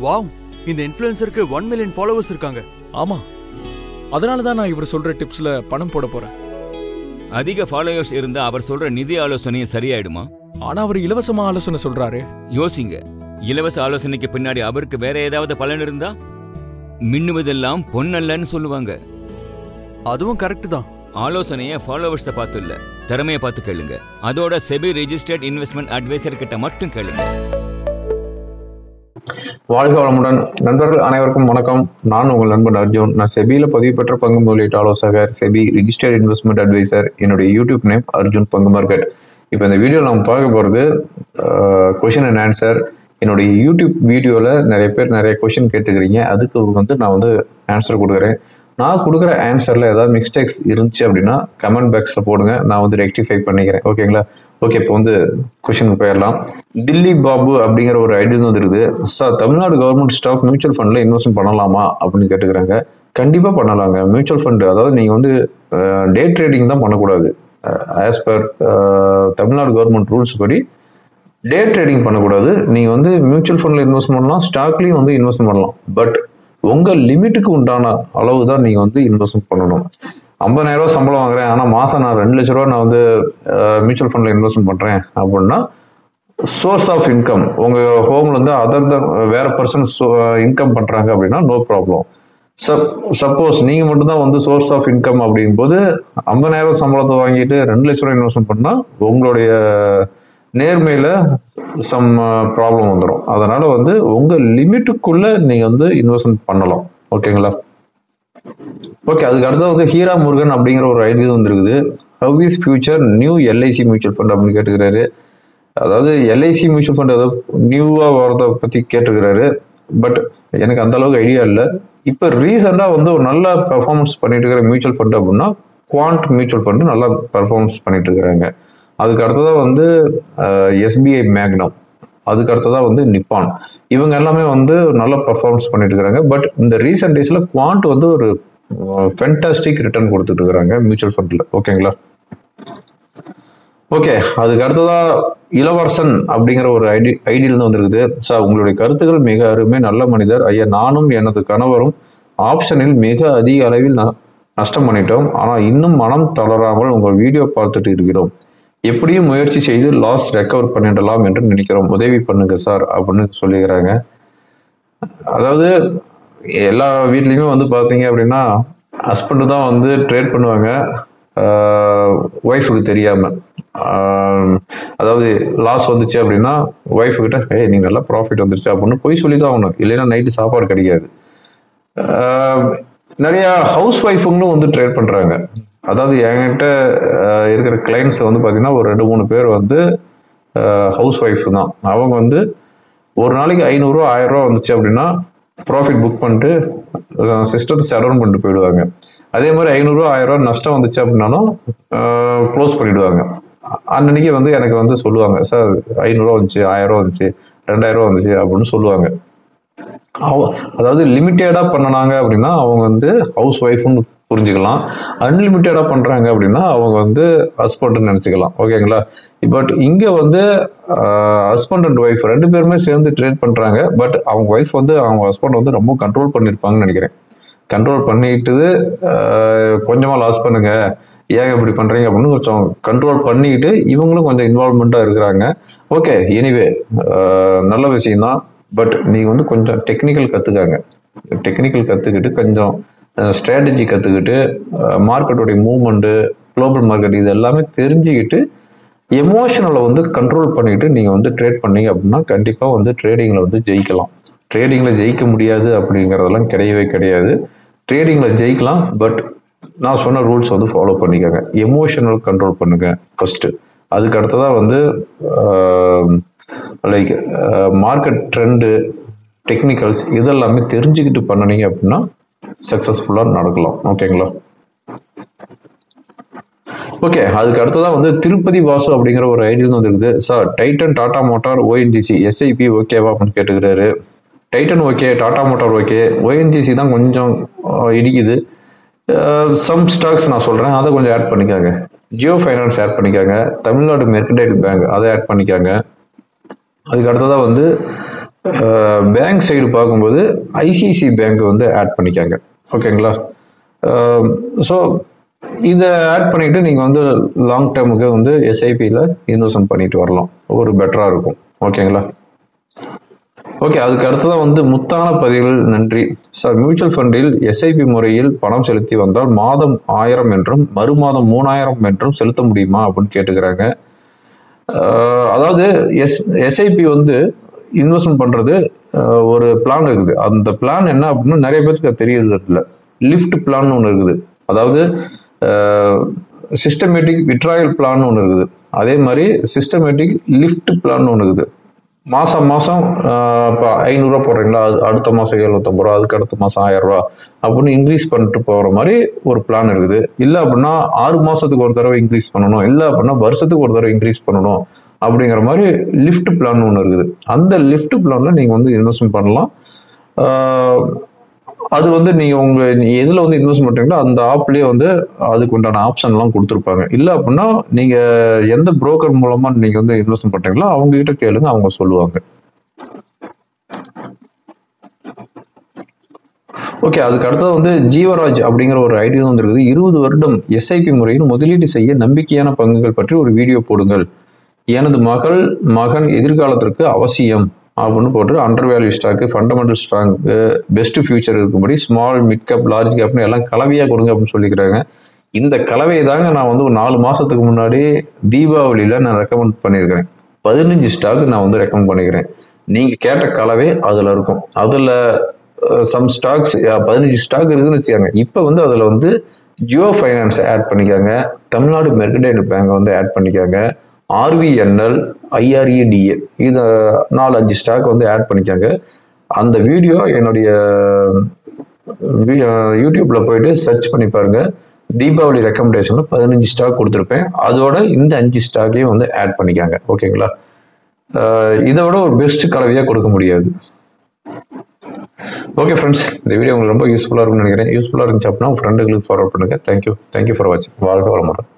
Wow, இந்த இன்ஃப்ளூயன்சருக்கு 1 million followers இருக்காங்க. ஆமா, அதனால தான் நான் இவர் சொல்ற டிப்ஸ்ல பணம் போட போறேன். அதிக ஃபாலோவர்ஸ் இருந்தா அவர் சொல்ற நிதி ஆலோசனையும் சரியாயிடுமா? ஆனா அவர் இலவசமா ஆலோசனை சொல்றாரு. யோசிங்க, இலவச ஆலோசனைக்கு பின்னாடி அவருக்கு வேற ஏதாவது பலன் இருந்தா? மின்னுவதெல்லாம் பொன்னல்லன்னு சொல்லுவாங்க. அதுவும் கரெக்ட் தான். ஆலோசனைய ஃபாலோவர்ஸை பார்த்து இல்ல, திறமையை பார்த்து கேளுங்க. அதோட செபி ரெஜிஸ்டர்ட் இன்வெஸ்ட்மெண்ட் அட்வைசர் கிட்ட மட்டும் கேளுங்க. வாழ்க வளமுடன். நண்பர்கள் அனைவருக்கும் வணக்கம். நான் உங்கள் நண்பன் அர்ஜுன். நான் செபியில பதிவு பெற்ற பங்கு முதலீட்டு ஆலோசகர், செபி ரிஜிஸ்டர்ட் இன்வெஸ்ட்மெண்ட் அட்வைசர். என்னுடைய யூடியூப் நேம் அர்ஜுன் பங்கு மார்க்கெட். இப்போ இந்த வீடியோவில் நம்ம பார்க்க போகிறது கொஷின் அண்ட் ஆன்சர். என்னுடைய யூடியூப் வீடியோவில் நிறைய பேர் நிறைய கொஷின் கேட்டுக்கிறீங்க. அதுக்கு நான் ஆன்சர் கொடுக்குறேன். நான் கொடுக்குற ஆன்சரில் ஏதாவது மிஸ்டேக்ஸ் இருந்துச்சு அப்படின்னா கமெண்ட் பாக்ஸில் போடுங்க, நான் ரெக்டிஃபை பண்ணிக்கிறேன். ஓகேங்களா? ஓகே, இப்போ கொஷனுக்கு போயிடலாம். தில்லி பாபு அப்படிங்கிற ஒரு ஐடி இருக்குது. Sir, Tamil Nadu government stock mutual ஃபண்டில் இன்வெஸ்ட்மெண்ட் பண்ணலாமா அப்படின்னு கேட்டுக்கிறாங்க. கண்டிப்பாக பண்ணலாங்க. மியூச்சுவல் ஃபண்டு, அதாவது நீங்கள் டே ட்ரேடிங் தான் பண்ணக்கூடாது. As per Tamil Nadu government rules படி டே ட்ரேடிங் பண்ணக்கூடாது. நீங்கள் மியூச்சுவல் ஃபண்டில் இன்வெஸ்ட் பண்ணலாம், ஸ்டாக்லையும் இன்வெஸ்ட் பண்ணலாம். பட் உங்கள் லிமிட்டுக்கு உண்டான அளவு தான் நீங்கள் இன்வெஸ்ட் பண்ணணும். 50,000 சம்பளம் வாங்குறேன், ஆனால் மாதம் நான் 2 லட்ச ரூபா நான் மியூச்சுவல் ஃபண்டில் இன்வெஸ்ட் பண்ணுறேன் அப்படின்னா சோர்ஸ் ஆஃப் இன்கம் உங்கள் ஹோம்லேருந்து வேற பர்சன் இன்கம் பண்ணுறாங்க அப்படின்னா நோ ப்ராப்ளம். சப்போஸ் நீங்கள் மட்டும்தான் சோர்ஸ் ஆஃப் இன்கம் அப்படிங்கும்போது 50,000 சம்பளத்தை வாங்கிட்டு 2 லட்ச ரூபா இன்வெஸ்ட் பண்ணால் உங்களுடைய நேர்மையில் சம் ப்ராப்ளம் வந்துடும். அதனால உங்கள் லிமிட்டுக்குள்ளே நீங்கள் இன்வெஸ்ட்மெண்ட் பண்ணலாம். ஓகேங்களா? ஓகே, அதுக்கு அடுத்தது ஹீரா முருகன் அப்படிங்கிற ஒரு ஐடி இருக்குது. How is future new LIC mutual fund அப்படின்னு கேட்டுக்கிறாரு. அதாவது எல்ஐசி மியூச்சுவல் ஃபண்ட் ஏதாவது நியூவாக வரதை பற்றி கேட்டுக்கிறாரு. பட் எனக்கு அந்த அளவுக்கு ஐடியா இல்லை. இப்போ ரீசெண்டாக ஒரு நல்ல பெர்ஃபார்மன்ஸ் பண்ணிட்டு இருக்கிற மியூச்சுவல் ஃபண்ட் அப்படின்னா குவாண்ட் மியூச்சுவல் ஃபண்டு நல்லா பெர்ஃபார்மன்ஸ் பண்ணிட்டு இருக்கிறாங்க. அதுக்கு அடுத்ததாக எஸ்பிஐ மேக்னம், அதுக்கு அடுத்ததாக நிப்பான். இவங்க எல்லாமே நல்ல பெர்ஃபார்மன்ஸ் பண்ணிட்டு இருக்கிறாங்க. பட் இந்த ரீசெண்ட் டேஸில் குவாண்ட் ஒரு ஃபென்டாஸ்டிக் ரிட்டர்ன் கொடுத்துட்டு இருக்கிறாங்க மியூச்சுவல் ஃபண்டில். ஓகேங்களா? ஓகே, அதுக்கு அடுத்ததா இளவரசன் அப்படிங்கிற ஒரு ஐடியிலிருந்து வந்திருக்குது. சார், உங்களுடைய கருத்துக்கள் மிக அருமை, நல்ல மனிதர் ஐயா. நானும் எனது கணவரும் ஆப்ஷனில் மிக அதிக அளவில் நஷ்டம் பண்ணிட்டோம். ஆனால் இன்னும் மனம் தளராமல் உங்கள் வீடியோ பார்த்துட்டு இருக்கிறோம். எப்படியும் முயற்சி செய்து லாஸ் ரெக்கவர் பண்ணிடலாம் என்று நினைக்கிறோம். உதவி பண்ணுங்க சார் அப்படின்னு சொல்லிக்கிறாங்க. அதாவது எல்லா வீட்லேயுமே பார்த்தீங்க அப்படின்னா ஹஸ்பண்டு தான் ட்ரேட் பண்ணுவாங்க ஒய்ஃபுக்கு தெரியாமல். அதாவது லாஸ் வந்துச்சு அப்படின்னா ஒய்ஃபுக்கிட்ட நீங்கள் நல்லா ப்ராஃபிட் வந்துருச்சு அப்படின்னு போய் சொல்லி தான் ஆகணும், இல்லைன்னா நைட்டு சாப்பாடு கிடைக்காது. நிறையா ஹவுஸ் ஒய்ஃபுங்களும் ட்ரேட் பண்ணுறாங்க. அதாவது என்கிட்ட இருக்கிற கிளைண்ட்ஸ் பார்த்தீங்கன்னா ஒரு 2-3 பேர் ஹவுஸ் ஒய்ஃப் தான். அவங்க ஒரு நாளைக்கு 500 ரூபா 1000 ரூபா வந்துச்சு அப்படின்னா ப்ராஃபிட் புக் பண்ணிட்டு சிஸ்டத்தை ஷட் பண்ணிட்டு போயிடுவாங்க. அதே மாதிரி 500 ரூபா 1000 ரூபா நஷ்டம் வந்துச்சு அப்படின்னாலும் க்ளோஸ் பண்ணிடுவாங்க. அன்னைக்கு எனக்கு சொல்லுவாங்க, சார் 500 ரூபா வந்துச்சு, 1000 ரூபா வந்துச்சு, 2000 ரூபா வந்துச்சு அப்படின்னு சொல்லுவாங்க. அதாவது லிமிட்டடா பண்ணினாங்க அப்படின்னா அவங்க ஹவுஸ் ஒய்ஃப்னு புரிஞ்சுக்கலாம். அன்லிமிட்டடா பண்றாங்க அப்படின்னா அவங்க ஹஸ்பண்ட்னு நினைச்சுக்கலாம். ஓகேங்களா? பட் இங்க ஹஸ்பண்ட் அண்ட் ஒய்ஃப் 2 பேருமே சேர்ந்து ட்ரேட் பண்றாங்க. பட் அவங்க ஒய்ஃப் அவங்க ஹஸ்பண்ட் ரொம்ப கண்ட்ரோல் பண்ணிருப்பாங்கன்னு நினைக்கிறேன். கண்ட்ரோல் பண்ணிட்டு கொஞ்சமா லாஸ் பண்ணுங்க, ஏன் இப்படி பண்றீங்க அப்படின்னு கொஞ்சம் கண்ட்ரோல் பண்ணிக்கிட்டு இவங்களும் கொஞ்சம் இன்வால்மெண்டா இருக்கிறாங்க. ஓகே, எனிவே நல்ல விஷயம்தான். பட் நீங்க கொஞ்சம் டெக்னிக்கல் கத்துக்காங்க. டெக்னிக்கல் கத்துக்கிட்டு கொஞ்சம் ஸ்ட்ராட்டஜி கற்றுக்கிட்டு மார்க்கெட்டோடைய மூவ்மெண்ட்டு, குளோபல் மார்க்கெட் இது எல்லாமே தெரிஞ்சுக்கிட்டு எமோஷனலை கண்ட்ரோல் பண்ணிட்டு நீங்கள் ட்ரேட் பண்ணீங்க அப்படின்னா கண்டிப்பாக ட்ரேடிங்கில் ஜெயிக்கலாம். ட்ரேடிங்கில் ஜெயிக்க முடியாது அப்படிங்கிறதெல்லாம் கிடையவே கிடையாது. ட்ரேடிங்கில் ஜெயிக்கலாம். பட் நான் சொன்ன ரூல்ஸ் ஃபாலோ பண்ணிக்கோங்க. எமோஷனல் கண்ட்ரோல் பண்ணுங்க ஃபர்ஸ்ட்டு. அதுக்கு அடுத்ததாக லைக் மார்க்கெட் ட்ரெண்டு, டெக்னிக்கல்ஸ் இதெல்லாமே தெரிஞ்சுக்கிட்டு பண்ணினீங்க அப்படின்னா சக்சஸ்ஃபுல்லாக நடக்கலாம். ஓகேங்களா? ஓகே, அதுக்கு அடுத்ததாக திருப்பதி வாசு அப்படிங்கிற ஒரு ஐடியா இருக்குது. Sir, Titan, Tata motor, ONGC, SIP ஓகேவா அப்படின்னு கேட்டுக்கிறாரு. Titan okay, Tata motor okay, ONGC தான் கொஞ்சம் இடிக்குது. சம் ஸ்டாக்ஸ் நான் சொல்கிறேன், அதை கொஞ்சம் ஆட் பண்ணிக்காங்க. ஜியோ ஃபைனான்ஸ் ஆட் பண்ணிக்காங்க. தமிழ்நாடு மெர்கடைல் பேங்க் அதை ஆட் பண்ணிக்காங்க. அதுக்கு அடுத்ததாக பேங்க் சைடு பார்க்கும்போது ஐசிசி பேங்க் வந்து ஆட் பண்ணிக்காங்க. ஓகேங்களா? ஸோ இதை ஆட் பண்ணிட்டு நீங்கள் வந்து லாங் டேர்முக்கு வந்து எஸ்ஐபியில் இன்வெஸ்ட்மெண்ட் பண்ணிட்டு வரலாம், ஒரு பெட்டராக இருக்கும். ஓகேங்களா? ஓகே, அதுக்கு அடுத்ததான் வந்து முத்தான பதிவுகள். நன்றி சார். மியூச்சுவல் ஃபண்டில் எஸ்ஐபி முறையில் பணம் செலுத்தி வந்தால் மாதம் 1000 என்றும் மறுமாதம் 3000 என்றும் செலுத்த முடியுமா அப்படின்னு கேட்டுக்கிறாங்க. அதாவது எஸ்ஐபி வந்து இன்வெஸ்ட்மெண்ட் பண்ணுறது ஒரு பிளான் இருக்குது. அந்த பிளான் என்ன அப்படின்னா நிறைய பேருக்கு அது தெரியறது இல்லை. லிஃப்ட் பிளான் ஒன்று இருக்குது, அதாவது சிஸ்டமேட்டிக் விட்ராயல் பிளான் ஒன்று இருக்குது, அதே மாதிரி சிஸ்டமேட்டிக் லிஃப்ட் பிளான் ஒன்று இருக்குது. மாதம் மாதம் இப்போ 500 போடுறீங்களா, அது அடுத்த மாதம் 750 ரூபா, அதுக்கு அடுத்த மாதம் 1000 ரூபா அப்படின்னு இன்க்ரீஸ் பண்ணிட்டு போகிற மாதிரி ஒரு பிளான் இருக்குது. இல்லை அப்படின்னா 6 மாதத்துக்கு ஒரு தடவை இன்க்ரீஸ் பண்ணணும், இல்லை அப்படின்னா வருஷத்துக்கு ஒரு தடவை இன்க்ரீஸ் பண்ணணும் அப்படிங்கிற மாதிரி லிஃப்ட் பிளான் ஒன்று இருக்குது. அந்த லிஃப்ட் பிளானில் நீங்கள் வந்து இன்வெஸ்ட்மெண்ட் பண்ணலாம். அது வந்து நீங்கள் எதில் வந்து இன்வெஸ்ட் பண்ணுறீங்களோ அந்த ஆப்லேயே வந்து அதுக்கு உண்டான ஆப்ஷன்லாம் கொடுத்துருப்பாங்க. இல்லை அப்படின்னா நீங்கள் எந்த புரோக்கர் மூலமாக நீங்கள் வந்து இன்வெஸ்ட் பண்ணுறீங்களோ அவங்ககிட்ட கேளுங்க, அவங்க சொல்லுவாங்க. ஓகே, அதுக்கு அடுத்தது வந்து ஜீவராஜ் அப்படிங்கிற ஒரு ஐடியா வந்து இருக்குது. 20 வருடம் எஸ்ஐபி முறையில் முதலீடு செய்ய நம்பிக்கையான பங்குகள் பற்றி ஒரு வீடியோ போடுங்கள். எனது மகன் எதிர்காலத்திற்கு அவசியம் அப்படின்னு போட்டு under value stock, fundamental stock, best future இருக்கும்படி ஸ்மால், மிட் கேப், லார்ஜ் கேப்னு எல்லாம் கலவையாக கொடுங்க அப்படின்னு சொல்லிக்கிறாங்க. இந்த கலவையை தாங்க நான் வந்து ஒரு 4 மாதத்துக்கு முன்னாடி தீபாவளியில் நான் ரெக்கமெண்ட் பண்ணியிருக்கிறேன். 15 ஸ்டாக்கு நான் வந்து ரெக்கமெண்ட் பண்ணிக்கிறேன். நீங்கள் கேட்ட கலவை அதில் இருக்கும். அதில் சம் ஸ்டாக்ஸ் 15 ஸ்டாக் இருக்குதுன்னு வச்சுக்காங்க. இப்போ வந்து அதில் வந்து ஜியோ ஃபைனான்ஸ் ஆட் பண்ணிக்காங்க, தமிழ்நாடு மெர்கடைல் பேங்கை வந்து ஆட் பண்ணிக்காங்க, ஆர்விஎன்எல், ஐஆர்இடிஏ, இதை 4-5 ஸ்டாக் வந்து ஆட் பண்ணிக்காங்க. அந்த வீடியோ என்னுடைய யூடியூப்ல போயிட்டு சர்ச் பண்ணி பாருங்க. தீபாவளி ரெக்கமெண்டேஷன்ல 15 ஸ்டாக் கொடுத்துருப்பேன். அதோட இந்த 5 ஸ்டாக்கையும் வந்து ஆட் பண்ணிக்காங்க. ஓகேங்களா? இதை விட ஒரு பெஸ்ட் கலவையாக கொடுக்க முடியாது. ஓகே ஃப்ரெண்ட்ஸ், இந்த வீடியோ உங்களுக்கு ரொம்ப யூஸ்ஃபுல்லாக இருக்கும்னு நினைக்கிறேன். யூஸ்ஃபுல்லாக இருந்துச்சு அப்படின்னா உங்கள் ஃப்ரெண்டுகளுக்கு ஃபார்வர்ட் பண்ணுங்க. தேங்க்யூ ஃபார் வாட்சிங். வாழ்க வளமுடன்.